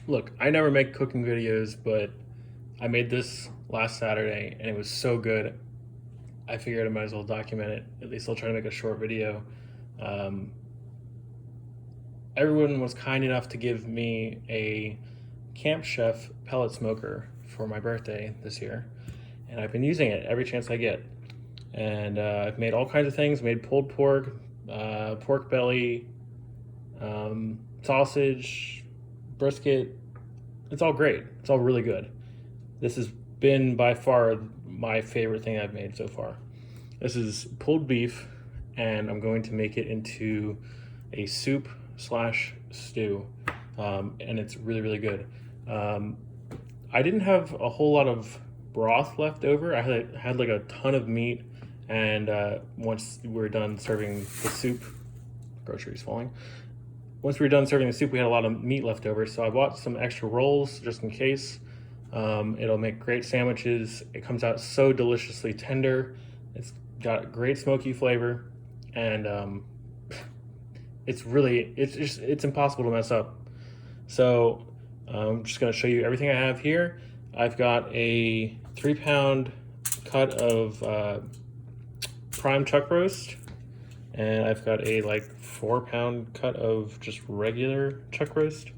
Look, I never make cooking videos, but I made this last Saturday and it was so good. I figured I might as well document it. At least I'll try to make a short video. Um, Everyone was kind enough to give me a Camp Chef pellet smoker for my birthday this year, and I've been using it every chance I get. And I've made all kinds of things. Made pulled pork, pork belly, sausage, brisket. It's all great. It's all really good. This has been by far my favorite thing I've made so far. This is pulled beef, and I'm going to make it into a soup slash stew, and it's really, really good. Um, I didn't have a whole lot of broth left over. I had like a ton of meat, and once we were done serving the soup, groceries falling. Once we were done serving the soup, we had a lot of meat left over, so I bought some extra rolls just in case. It'll make great sandwiches. It comes out so deliciously tender. It's got great smoky flavor, and it's impossible to mess up. So I'm just gonna show you everything I have here. I've got a 3 pound cut of prime chuck roast, and I've got a like 4 pound cut of just regular chuck roast.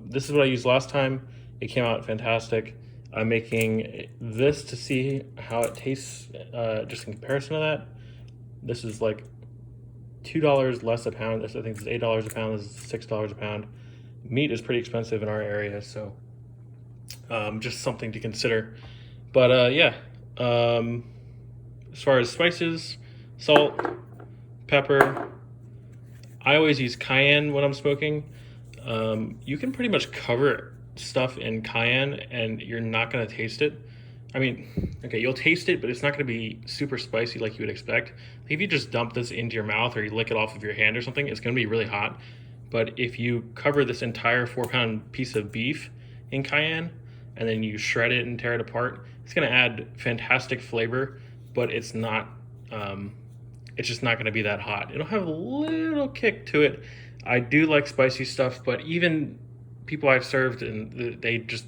This is what I used last time. It came out fantastic. I'm making this to see how it tastes, just in comparison to that. This is like $2 less a pound. This I think is $8 a pound. This is $6 a pound. Meat is pretty expensive in our area, so just something to consider. But yeah, as far as spices, salt, pepper, I always use cayenne when I'm smoking. You can pretty much cover stuff in cayenne and you're not going to taste it. I mean, okay, you'll taste it, but it's not going to be super spicy like you would expect. If you just dump this into your mouth or you lick it off of your hand or something, it's going to be really hot. But if you cover this entire 4 pound piece of beef in cayenne and then you shred it and tear it apart, it's going to add fantastic flavor, but it's just not going to be that hot. It'll have a little kick to it. I do like spicy stuff, but even people I've served and they just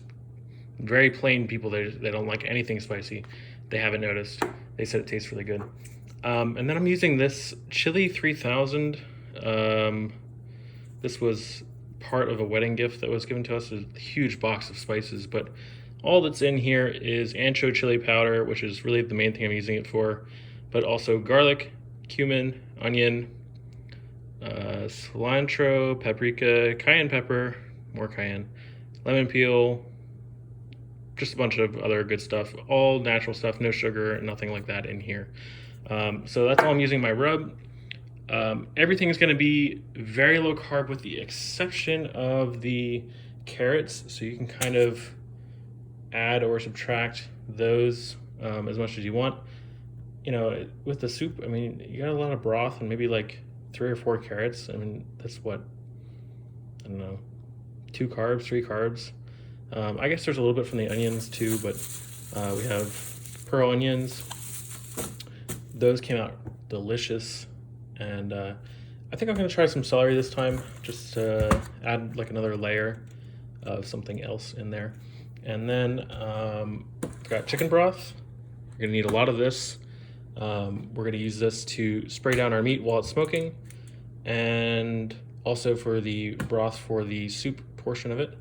very plain people, they don't like anything spicy. They haven't noticed. They said it tastes really good. And then I'm using this Chili 3000. This was part of a wedding gift that was given to us, a huge box of spices, but all that's in here is ancho chili powder, which is really the main thing I'm using it for, but also garlic, cumin, onion, cilantro, paprika, cayenne pepper, more cayenne, lemon peel, just a bunch of other good stuff, all natural stuff, no sugar, nothing like that in here. So that's all I'm using my rub. Everything is going to be very low carb with the exception of the carrots, so you can kind of add or subtract those as much as you want. You know, with the soup, I mean, you got a lot of broth and maybe like 3 or 4 carrots. I mean, that's what, I don't know, 2 carbs, 3 carbs. I guess there's a little bit from the onions too, but we have pearl onions. Those came out delicious. And I think I'm going to try some celery this time, just to add like another layer of something else in there. And then got chicken broth. We're going to need a lot of this. We're going to use this to spray down our meat while it's smoking, and also for the broth for the soup portion of it.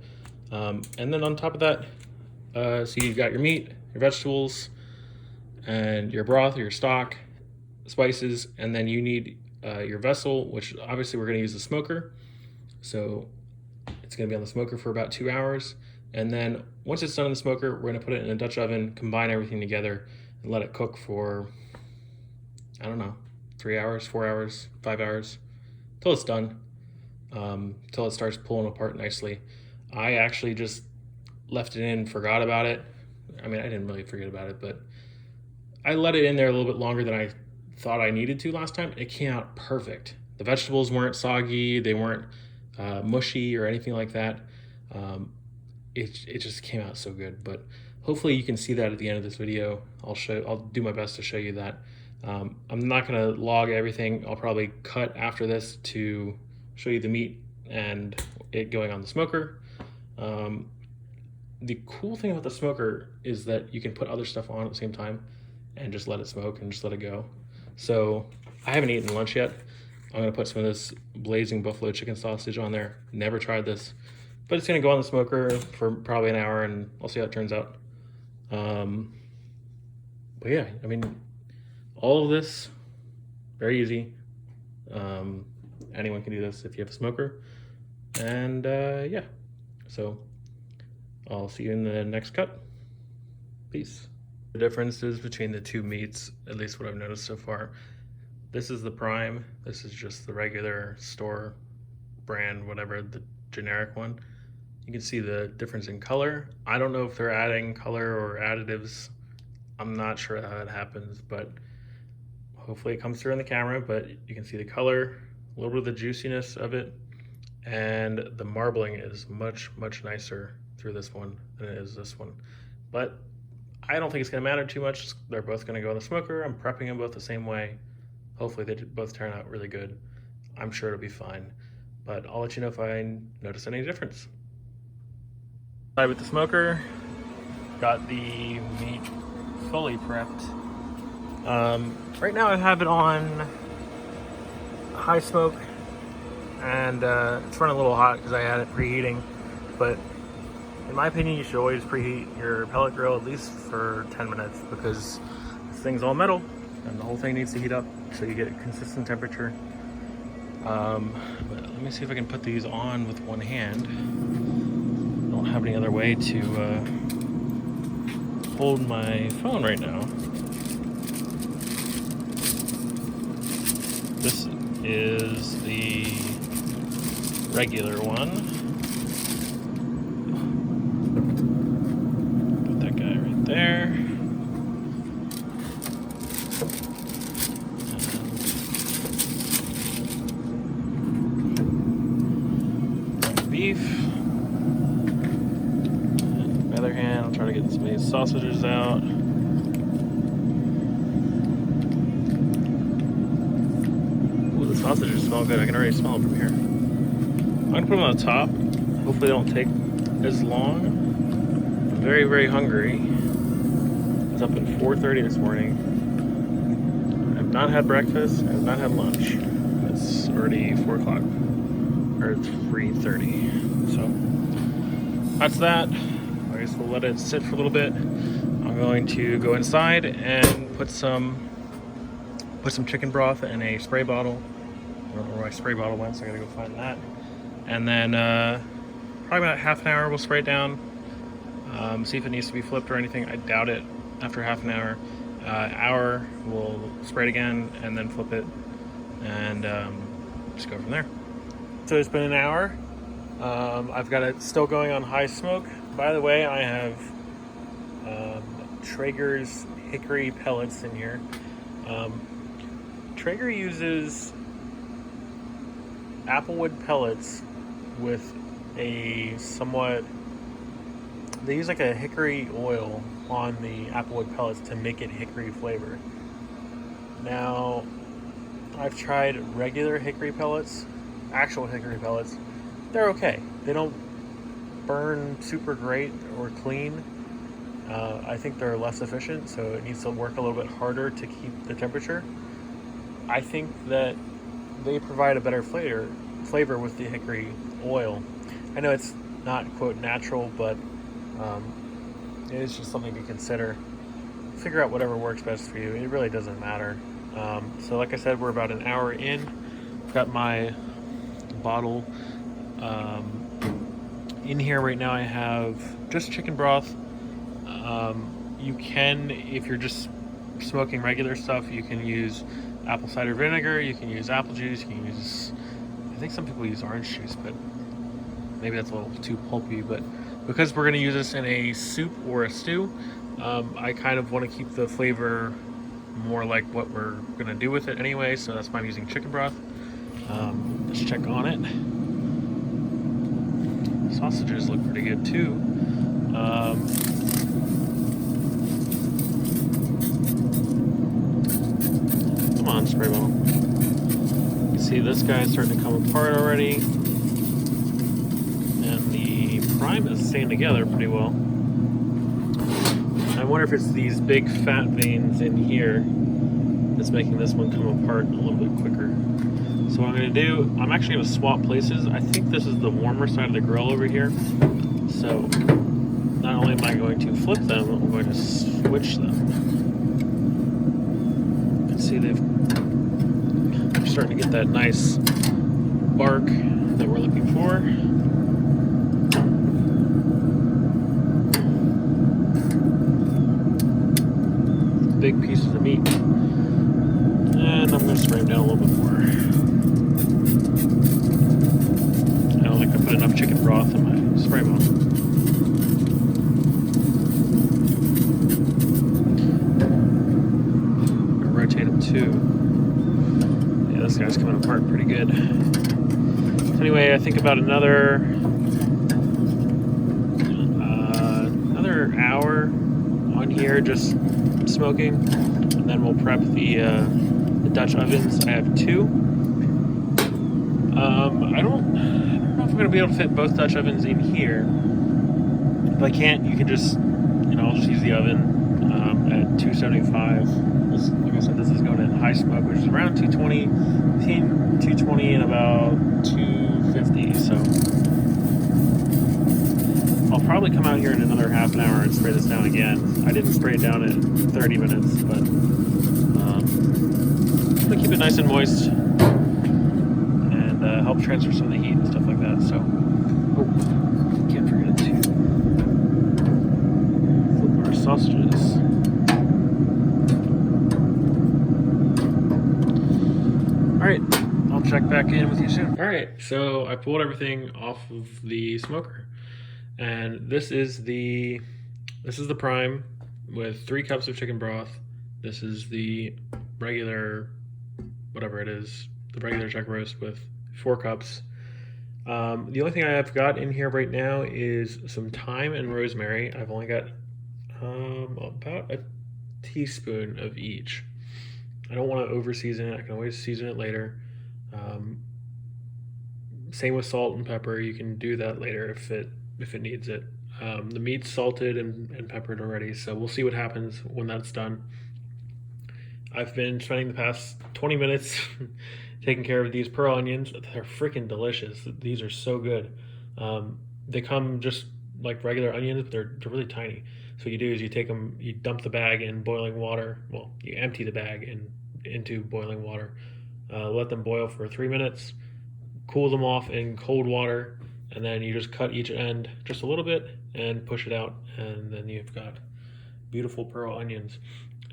And then on top of that, so you've got your meat, your vegetables, and your broth or your stock, spices, and then you need your vessel, which obviously we're going to use the smoker. So it's going to be on the smoker for about 2 hours. And then once it's done in the smoker, we're going to put it in a Dutch oven, combine everything together, and let it cook for, I don't know, 3 hours, 4 hours, 5 hours, till it's done, till it starts pulling apart nicely. I actually just left it in, forgot about it. I mean, I didn't really forget about it, but I let it in there a little bit longer than I thought I needed to last time. It came out perfect. The vegetables weren't soggy, they weren't mushy or anything like that. It just came out so good. But hopefully you can see that at the end of this video. I'll do my best to show you that. I'm not gonna log everything. I'll probably cut after this to show you the meat and it going on the smoker. The cool thing about the smoker is that you can put other stuff on at the same time and just let it smoke and just let it go. So I haven't eaten lunch yet. I'm gonna put some of this blazing buffalo chicken sausage on there. Never tried this, but it's gonna go on the smoker for probably an hour and I'll see how it turns out. But yeah, I mean, all of this, very easy. Anyone can do this if you have a smoker. And yeah, so I'll see you in the next cut. Peace. The differences between the two meats, at least what I've noticed so far, this is the prime, this is just the regular store brand, whatever, the generic one. You can see the difference in color. I don't know if they're adding color or additives. I'm not sure how that happens, but hopefully it comes through in the camera. But you can see the color, a little bit of the juiciness of it, and the marbling is much nicer through this one than it is this one. But I don't think it's gonna matter too much. They're both gonna go in the smoker. I'm prepping them both the same way. Hopefully they both turn out really good. I'm sure it'll be fine, but I'll let you know if I notice any difference. Side with the smoker, got the meat fully prepped. Right now I have it on high smoke, and it's running a little hot because I had it preheating, but in my opinion you should always preheat your pellet grill at least for 10 minutes because this thing's all metal and the whole thing needs to heat up so you get a consistent temperature. But let me see if I can put these on with one hand. I don't have any other way to hold my phone right now. This is the regular one. Put that guy right there. Beef. And my other hand, I'll try to get some of these sausages out. Ooh, the sausages smell good. I can already smell them from here. I'm gonna put them on the top. Hopefully they don't take as long. I'm very hungry. I was up at 4:30 this morning. I have not had breakfast. I have not had lunch. It's already 4 o'clock. Or 3:30. So that's that. I guess we'll let it sit for a little bit. I'm going to go inside and put some chicken broth in a spray bottle. I don't know where my spray bottle went, so I gotta go find that. And then probably about half an hour we'll spray it down. See if it needs to be flipped or anything. I doubt it. After half an hour we'll spray it again and then flip it and just go from there. So it's been an hour. I've got it still going on high smoke. By the way, I have Traeger's hickory pellets in here. Traeger uses applewood pellets with a somewhat, they use like a hickory oil on the applewood pellets to make it hickory flavored. Now, I've tried regular hickory pellets, actual hickory pellets. They're okay. They don't burn super great or clean. I think they're less efficient, so it needs to work a little bit harder to keep the temperature. I think that they provide a better flavor with the hickory oil. I know it's not, quote, natural, but it is just something to consider. Figure out whatever works best for you. It really doesn't matter. So like I said, we're about an hour in. I've got my bottle. In here right now I have just chicken broth. You can, if you're just smoking regular stuff, you can use apple cider vinegar, you can use apple juice, you can use, I think some people use orange juice, but maybe that's a little too pulpy. But because we're going to use this in a soup or a stew, I kind of want to keep the flavor more like what we're going to do with it anyway, so that's why I'm using chicken broth. Let's check on it. Sausages look pretty good too. Come on, spray bottle. You see this guy's starting to come apart already. And the prime is staying together pretty well. I wonder if it's these big fat veins in here that's making this one come apart a little bit quicker. So what I'm going to do, I'm actually going to swap places. I think this is the warmer side of the grill over here. So not only am I going to flip them, I'm going to switch them. You can see they're starting to get that nice bark that we're looking for. Big pieces of meat. And I'm going to spray them down a little bit more. I don't think I put enough chicken broth in my spray bottle. Rotate them too. Yeah, this guy's coming apart pretty good. So anyway, I think about another hour on here just smoking, and then we'll prep the Dutch ovens. I have two. I don't know if I'm gonna be able to fit both Dutch ovens in here. If I can't, you can just, I'll just use the oven at 275. Like I said, this is going in high smoke, which is around 220, between 220 and about 250. So I'll probably come out here in another half an hour and spray this down again. I didn't spray it down in 30 minutes, but I'm gonna keep it nice and moist and help transfer some of the heat and stuff like that. So, can't forget to flip our sausages. All right, I'll check back in with you soon. All right, so I pulled everything off of the smoker, and this is the prime with 3 cups of chicken broth. This is the regular, whatever it is, the regular chuck roast with 4 cups. The only thing I have got in here right now is some thyme and rosemary. I've only got about a teaspoon of each. I don't want to over season it. I can always season it later. Same with salt and pepper. You can do that later if it needs it. The meat's salted and peppered already, so we'll see what happens when that's done. I've been spending the past 20 minutes taking care of these pearl onions. They're freaking delicious. These are so good. They come just like regular onions, but they're really tiny. So what you do is you take them, you dump the bag in boiling water. Well, you empty the bag into boiling water. Let them boil for 3 minutes. Cool them off in cold water, and then you just cut each end just a little bit and push it out, and then you've got beautiful pearl onions.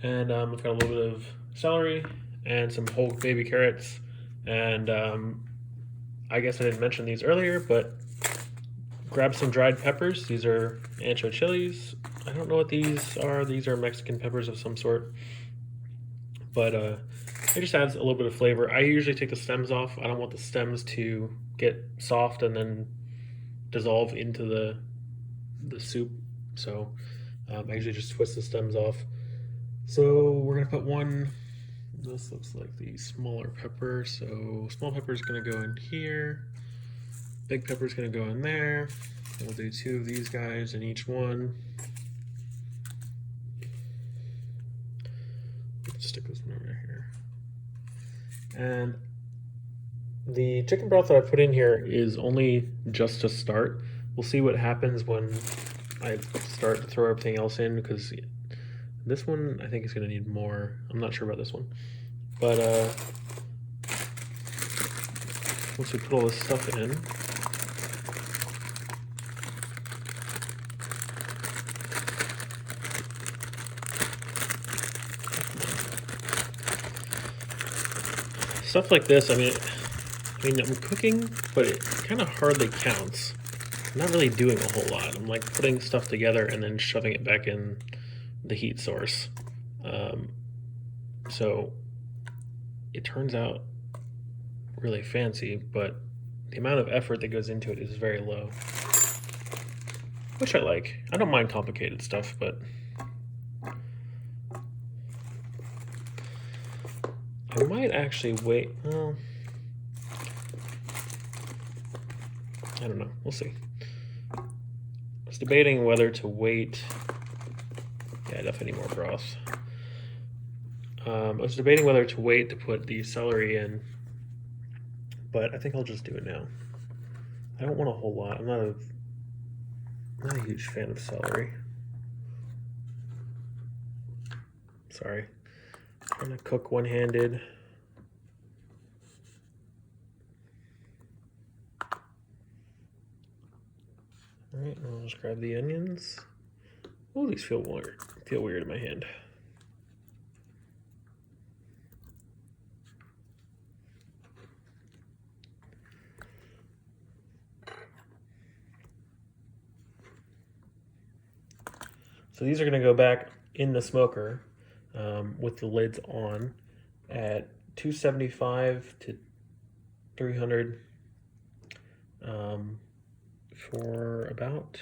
And I've got a little bit of celery and some whole baby carrots, and I guess I didn't mention these earlier, but grab some dried peppers. These are ancho chilies. I don't know what these are. These are Mexican peppers of some sort, but it just adds a little bit of flavor. I usually take the stems off. I don't want the stems to get soft and then dissolve into the soup, so I usually just twist the stems off. So we're gonna put one, this looks like the smaller pepper, so small pepper is gonna go in here, big pepper is gonna go in there. We'll do 2 of these guys in each one. Let's stick this one over here. And the chicken broth that I put in here is only just to start. We'll see what happens when I start to throw everything else in, because this one I think is going to need more. I'm not sure about this one. But once we put all this stuff in, stuff like this, I mean, I'm cooking, but it kind of hardly counts. I'm not really doing a whole lot. I'm like putting stuff together and then shoving it back in the heat source. So it turns out really fancy, but the amount of effort that goes into it is very low, which I like. I don't mind complicated stuff, but I might actually wait. Well, I don't know. We'll see. was debating whether to wait. Yeah, definitely need more broth. I was debating whether to wait to put the celery in, but I think I'll just do it now. I don't want a whole lot. I'm not a huge fan of celery. Sorry. I'm trying to cook one-handed. All right, I'll just grab the onions. Oh, these feel weird. Feel weird in my hand. So these are going to go back in the smoker with the lids on at 275 to 300 for about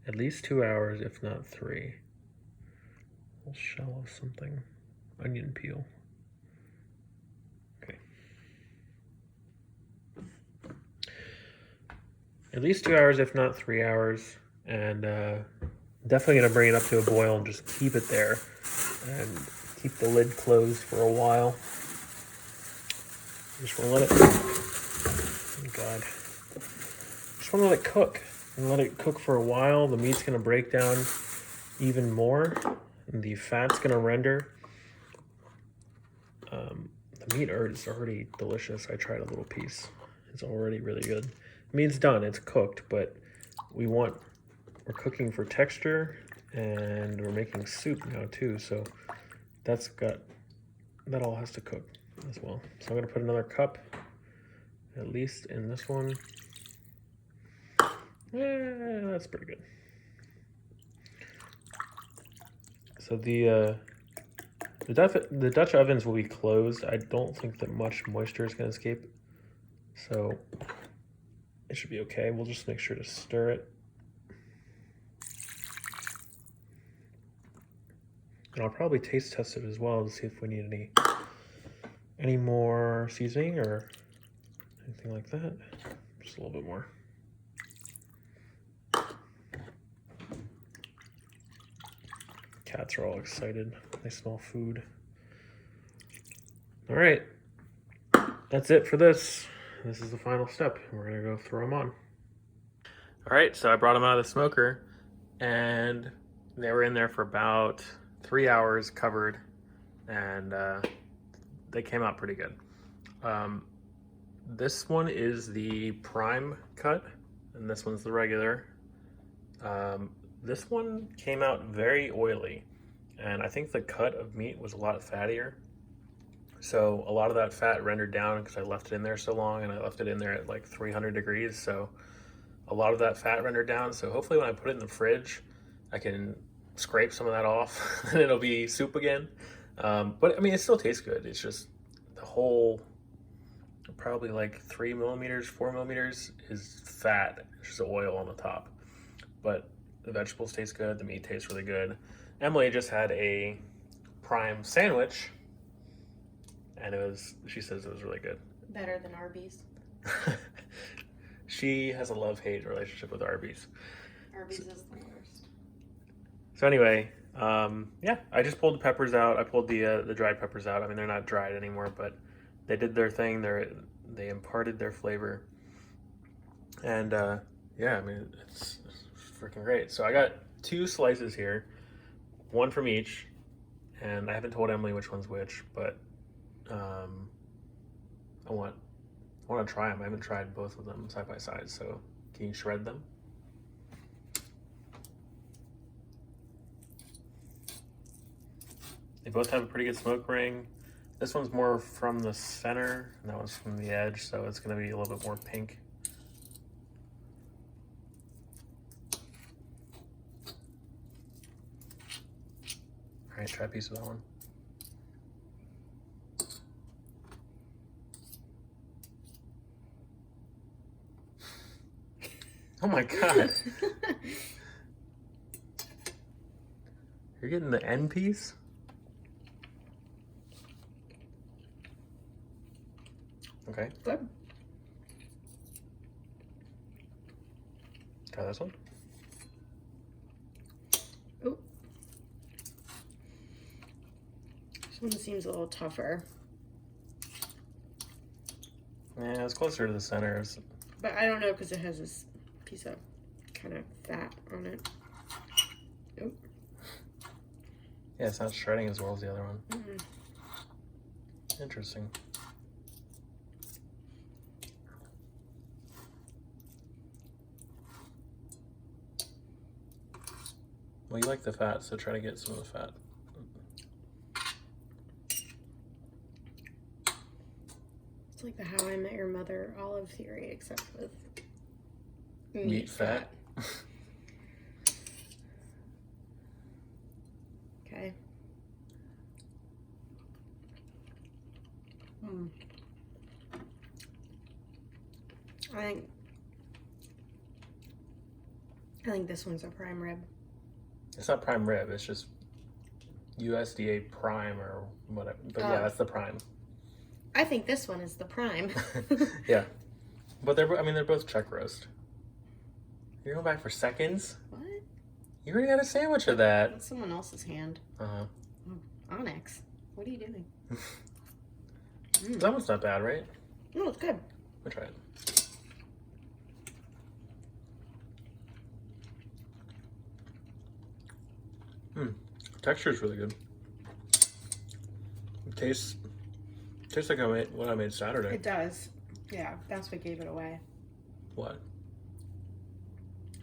at least 2 hours, if not 3. A little shell of something. Onion peel. Okay. At least 2 hours, if not 3 hours. And definitely going to bring it up to a boil and just keep it there. And keep the lid closed for a while. Just want to let it... Oh, God. Just want to let it cook. And let it cook for a while. The meat's going to break down even more. And the fat's going to render. The meat is already delicious. I tried a little piece. It's already really good. I mean, it's done. It's cooked, but we're cooking for texture, and we're making soup now too. So that all has to cook as well. So I'm going to put another cup, at least in this one. Yeah, that's pretty good. So the Dutch ovens will be closed. I don't think that much moisture is going to escape. So it should be okay. We'll just make sure to stir it. And I'll probably taste test it as well to see if we need any more seasoning or anything like that. Just a little bit more. Cats are all excited. They smell food. All right, that's it for this. This is the final step. We're gonna go throw them on. All right, so I brought them out of the smoker, and they were in there for about 3 hours covered, and they came out pretty good. This one is the prime cut, and this one's the regular. This one came out very oily, and I think the cut of meat was a lot fattier. So a lot of that fat rendered down because I left it in there so long, and I left it in there at like 300 degrees. So a lot of that fat rendered down. So hopefully when I put it in the fridge, I can scrape some of that off and it'll be soup again. But I mean, it still tastes good. It's just the whole, probably like 3 millimeters, 4 millimeters is fat. It's just oil on the top. But the vegetables taste good. The meat tastes really good. Emily just had a prime sandwich, and she says it was really good. Better than Arby's. She has a love-hate relationship with Arby's. Arby's is the worst. So anyway, yeah, I just pulled the peppers out. I pulled the dried peppers out. I mean, they're not dried anymore, but they did their thing. They imparted their flavor. And yeah, I mean, it's freaking great. So I got 2 slices here, one from each, and I haven't told Emily which one's which, but I want to try them. I haven't tried both of them side by side. So can you shred them? They both have a pretty good smoke ring. This one's more from the center, and that one's from the edge, so it's going to be a little bit more pink. All right, try a piece of that one. Oh my God. You're getting the end piece? Okay. Good. Try this one. Ooh. This one seems a little tougher. Yeah, it's closer to the center. But I don't know because it has this piece of kind of fat on it. Oh. Yeah, it's not shredding as well as the other one. Mm. Interesting. Well, you like the fat, so try to get some of the fat. It's like the How I Met Your Mother olive theory, except with Meat fat. Okay. I think this one's a prime rib. It's not prime rib. It's just USDA prime or whatever. But yeah, that's the prime. I think this one is the prime. Yeah, but they're both chuck roast. You're going back for seconds? What? You already had a sandwich of that. That's someone else's hand. Uh-huh. Oh, Onyx. What are you doing? That one's not bad, right? No, it's good. Let me try it. Texture is really good. It tastes like what I made Saturday. It does. Yeah, that's what gave it away. What?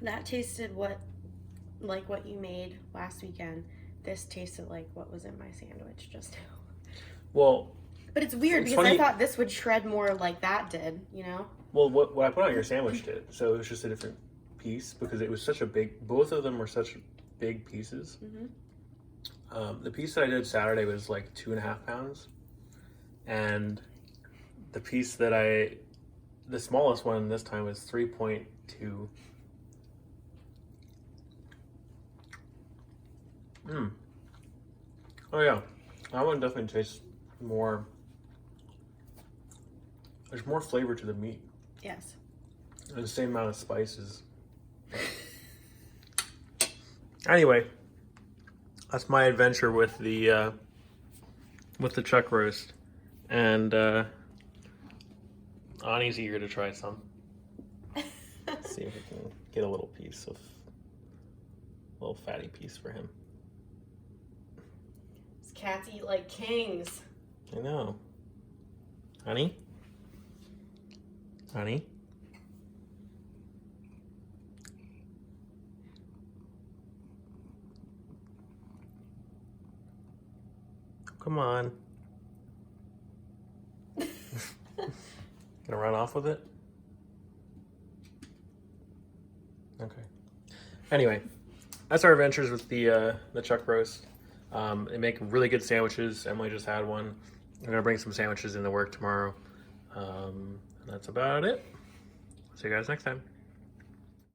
That tasted like what you made last weekend. This tasted like what was in my sandwich just now. Well, but it's weird because funny. I thought this would shred more like that did, you know? Well, what I put on your sandwich did. So it was just a different piece because it was such a big. Both of them were such big pieces. Mm-hmm. The piece that I did Saturday was like 2.5 pounds, and the piece that the smallest one this time was 3.2. Oh yeah, that one definitely tastes more. There's more flavor to the meat. Yes. And the same amount of spices. Anyway, that's my adventure with the chuck roast, and Ani's eager to try some. Let's see if we can get a little fatty piece for him. These cats eat like kings. I know. Honey? Honey? Come on. Gonna run off with it? Okay. Anyway, that's our adventures with the chuck roast. They make really good sandwiches. Emily just had one. I'm gonna bring some sandwiches into work tomorrow. And that's about it. See you guys next time.